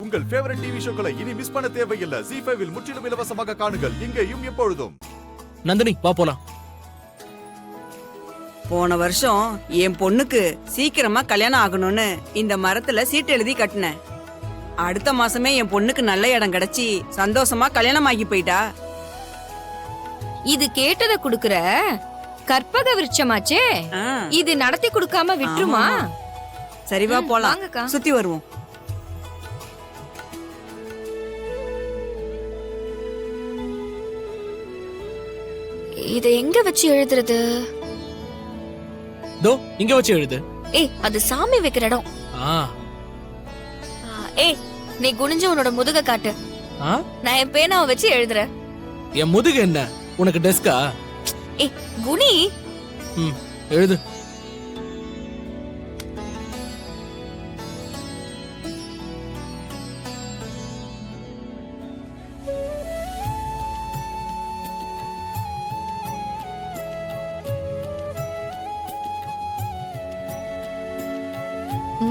உங்கள் favourite TV ஷோக்களை இனி miss பண்ண தேவையில்லை. ZEE5 இல் முற்றிலும் இலவசமாக காணுங்கள், இங்கேயும் எப்பொழுதும். நந்தினி வா போலாம். போன வருஷம் என் பொண்ணுக்கு சீக்கிரமா கல்யாணம் ஆகணும்னு இந்த மரத்துல சீட்டு எழுதி கட்டினேன். அடுத்த மாசமே என் பொண்ணுக்கு நல்ல இடம் கிடைச்சி சந்தோஷமா கல்யாணம் ஆகி போயிட்டா. இது கேட்டத குடுக்குற கற்பக விருட்சமாச்சே, ஆ, இது நடத்தி கொடுக்காம விட்டுருமா? ஆமா. சரி வா போலாம், வாங்கக்கா. சுத்தி வருவோம். இத எங்க வச்சு எழுதுறது? தோ இங்க வச்சு எழுது. ஏய், அது சாமி வைக்கிற இடம். ஆ ஏய், நீ குனிஞ்சு உன்னோட முதுக காட்டு. ஆ நான் என் பேனாவை வச்சு எழுதுறேன். என் முதுகு என்ன உனக்கு டெஸ்கா? ஏய் குனி. ம் எழுது.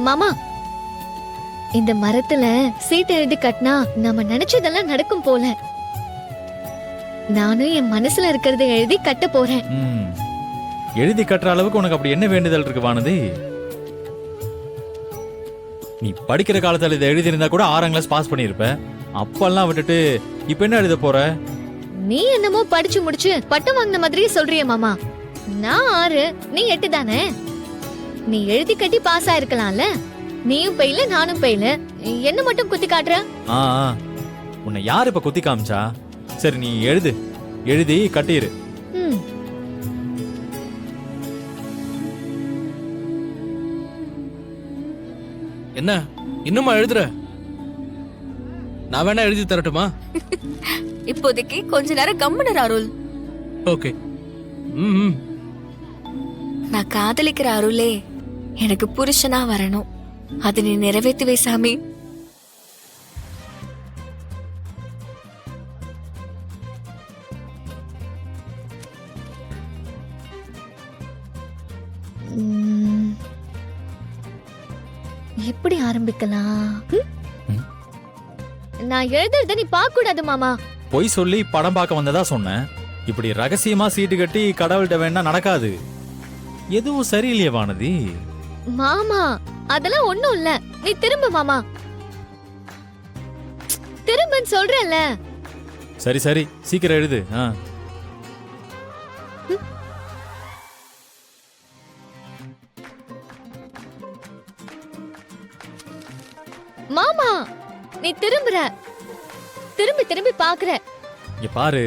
மாமா, இந்த மரத்துல சீட்டு எழுதி கட்டினா நம்ம நினைச்சதெல்லாம் நடக்கும் போல. நானும் என் மனசுல இருக்கிறத எழுதி கட்ட போறேன். எழுதி கட்டுற அளவுக்கு உனக்கு அப்படி என்ன வேண்டுதல் இருக்கு வானதி? நீ படிக்கிற காலத்துல இதை எழுதியிருந்தா கூட 6ஆம் கிளாஸ் பாஸ் பண்ணிருப்ப. அப்பெல்லாம் விட்டுட்டு இப்ப என்ன எழுத போற? நீ என்னமோ படிச்சு முடிச்சு பட்டம் வாங்கின மாதிரியே சொல்றிய மாமா. நான் 6, நீ 8 தானே. நீ எழுதி கட்டி பாஸ் ஆயிருக்கலாம்ல. நீயும் பெயில, நானும் பெயில, என்ன மட்டும் குத்தி காட்டுற? ஆ உன்னை யாரு இப்ப குத்தி காமிச்சா? சரி நீ எழுது, எழுதி கட்டிரு. என்ன இன்னுமா எழுதுற? நான் வேணா எழுதி தரட்டுமா? இப்போதைக்கு கொஞ்ச நேரம் கம்முனர் அருள். ஓகே. ம் நான் காதலிக்கிற அருளே எனக்கு புருஷனா வரணும். அதை நீ நிறைவேற்றுவே சாமி. எப்படி ஆரம்பிக்கலாம்? நான் எழுதுறத நீ பார்க்க கூடாது மாமா. பொய் சொல்லி படம் பார்க்க வந்ததா சொன்னேன். இப்படி ரகசியமா சீட்டு கட்டி கடவுள்கிட்ட வேணா நடக்காது. எதுவும் சரியில்லையே வானதி. மாமா அதெல்லாம் ஒண்ணும் இல்ல. நீ திரும்ப மாமா, திரும்பன்னு சொல்றேன்ல. சரி சரி சீக்கிரம் எழுது. மாமா நீ திரும்புற, திரும்பி திரும்பி பாக்குற. இங்க பாரு,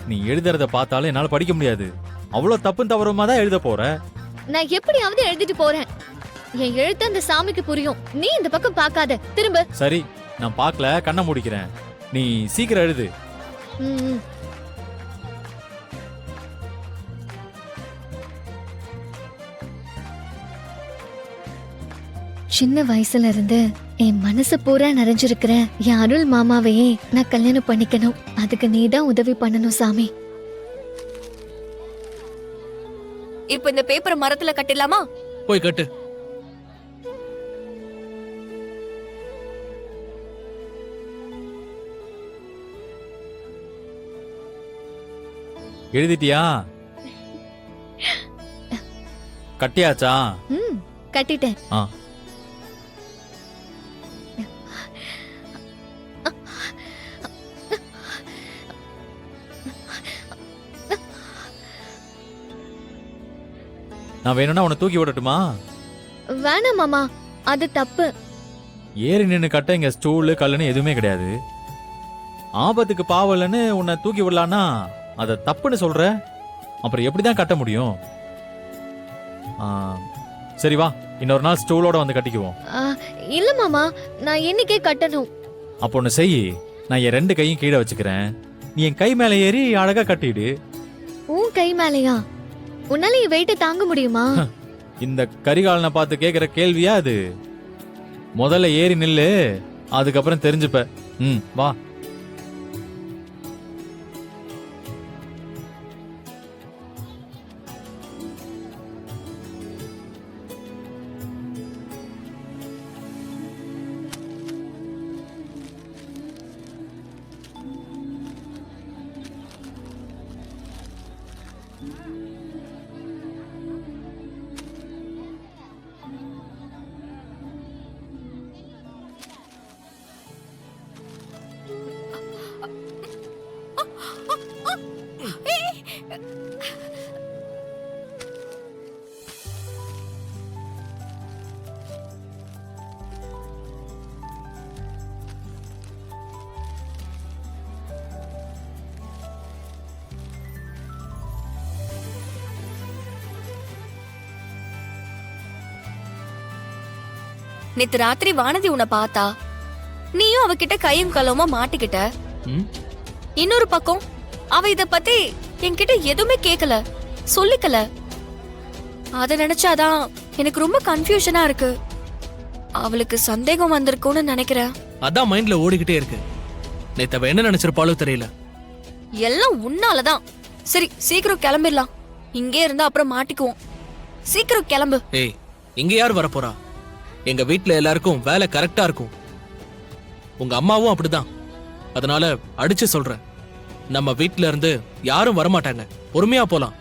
நீ எழுதுறத பார்த்தாலும் என்னால படிக்க முடியாது. அவ்வளவு தப்பும் தவறுமா தான் எழுத போற. நான் எப்படியாவது எழுதிட்டு போறேன். என் எழுத்து அந்த சாமிக்கு புரியும். நீ இந்த பக்கம் பார்க்காத, திரும்ப. சரி நான் பார்க்கல, கண்ணை மூடிக்கிறேன். நீ சீக்கிரம் எழுது. ம். சின்ன வயசுல இருந்து என் மனசு பூரா நிறைஞ்சிருக்கிற என் அருள் மாமாவையே நான் கல்யாணம் பண்ணிக்கணும். அதுக்கு நீதான் உதவி பண்ணணும் சாமி. இப்ப இந்த பேப்பர் மரத்துல கட்டிடலாமா? போய் கட்டு. எழுதிட்டியா? கட்டியாச்சா? கட்டிட்டேன். நான் வேணும்னா உன்னை தூக்கி விடட்டுமா? வேணாம் மாமா, அது தப்பு. ஏறி நின்னு கட்ட இங்க ஸ்டூலு கல்லுன்னு எதுவுமே கிடையாது. ஆபத்துக்கு பாவலன்னு உன்னை தூக்கி விடலான்னா அத தப்புன்னு சொல்ற. அப்புறம் எப்படிதான் கட்ட முடியும்? சரி வா, இன்னொரு நாள் ஸ்டூலோட வந்து கட்டிக்குவோம். இல்ல மாமா, நான் இன்னைக்கே கட்டணும். அப்போ ஒண்ணு செய், நான் என் 2 கையும் கீழே வச்சுக்கிறேன். நீ என் கை மேல ஏறி அழகா கட்டிடு. உன் கை மேலையா? உன்னால என் வெயிட்ட தாங்க முடியுமா? இந்த கரிகாலனை பார்த்து கேக்குற கேள்வியா அது? முதல்ல ஏறி நில்லு, அதுக்கப்புறம் தெரிஞ்சுப்ப. வா. நேத்து ராத்திரி வானதி உன்னை பார்த்தா, நீயும் அவகிட்ட கையும் களவுமா மாட்டிக்கிட்ட. ம்? இன்னொரு பக்கம் அவ இத பத்தி என்கிட்ட எதுவுமே கேக்கல, சொல்லிக்கல. அத நினைச்சாதான் எனக்கு ரொம்ப கன்ஃபியூஷனா இருக்கு. அவளுக்கு சந்தேகம் வந்திருக்கும்னு நினைக்கிறேன். அதான் மைண்ட்ல ஓடிக்கிட்டே இருக்கு. நேத்து அவ என்ன நினைச்சிருப்பாளோ தெரியல. எல்லாம் உன்னாலதான். சரி சீக்கிரம் கிளம்பிடலாம். இங்கே இருந்தா அப்புறம் மாட்டிக்குவோம். சீக்கிரம் கிளம்பு. ஏய், இங்க யார் வரப்போறா? எங்க வீட்ல எல்லாருக்கும் வேலை கரெக்டா இருக்கும். உங்க அம்மாவும் அப்படிதான். அதனால அடிச்சு சொல்றேன், நம்ம வீட்ல இருந்து யாரும் வரமாட்டாங்க. பொறுமையா போலாம்.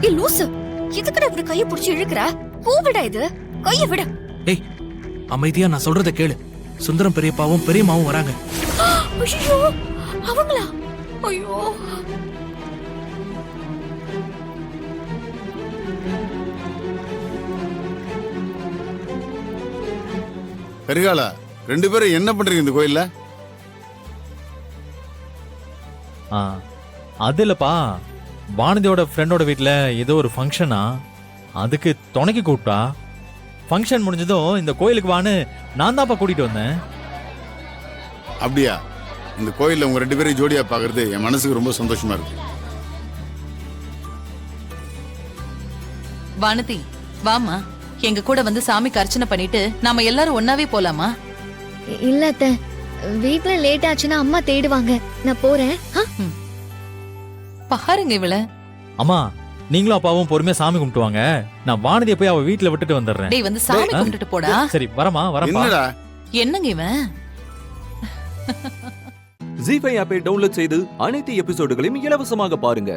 ஏய் லூசு, எதுக்குடா இப்படி கைய புடிச்சு இழுக்குற? கூவிடா இது, கைய விட. ஏய், அமைதியா நான் சொல்றத கேளு. சுந்தரம் பெரியப்பாவும் பெரியம்மாவும் வராங்க. ஐயோ, அவங்களா? ஐயோ. கரிகாலா, 2 பேரும் என்ன பண்றீங்க இந்த கோயில்ல? அது இல்லப்பா, வானதியோட ஃப்ரெண்டோட வீட்ல ஏதோ ஒரு ஃபங்க்ஷனா, அதுக்கு துணைக்கு கூப்பிட்டா. ஃபங்க்ஷன் முடிஞ்சதும் இந்த கோயிலுக்கு வான்னு நான் தான்ப்பா கூட்டிட்டு வந்தேன். அப்படியா? இந்த கோயில்ல உங்க 2 பேரும் ஜோடியா பாக்குறது என் மனசுக்கு ரொம்ப சந்தோஷமா இருக்கு. வானதி, வாமா, எங்க கூட வந்து சாமிக்கு அர்ச்சனை பண்ணிட்டு நாம எல்லாரும் ஒன்னாவே போலாமா? இல்ல அத்தை, வீட்ல லேட் ஆச்சுன்னா அம்மா தேடுவாங்க. நான் போறேன். பாருங்க இவள. அம்மா, நீங்களும் அப்பாவும் பொறுமையா சாமி கும்பிட்டு வாங்க. நான் வானதியை போய் அவ வீட்ல விட்டுட்டு வந்துடுறேன். டேய், வந்து சாமி கும்பிட்டுட்டு போடா. சரி, வரமா வரமா. என்னடா என்னங்க இவன்? ஜீ5 ஆப்பை டவுன்லோட் செய்து அனைத்து எபிசோடுகளையும் இலவசமாக பாருங்க.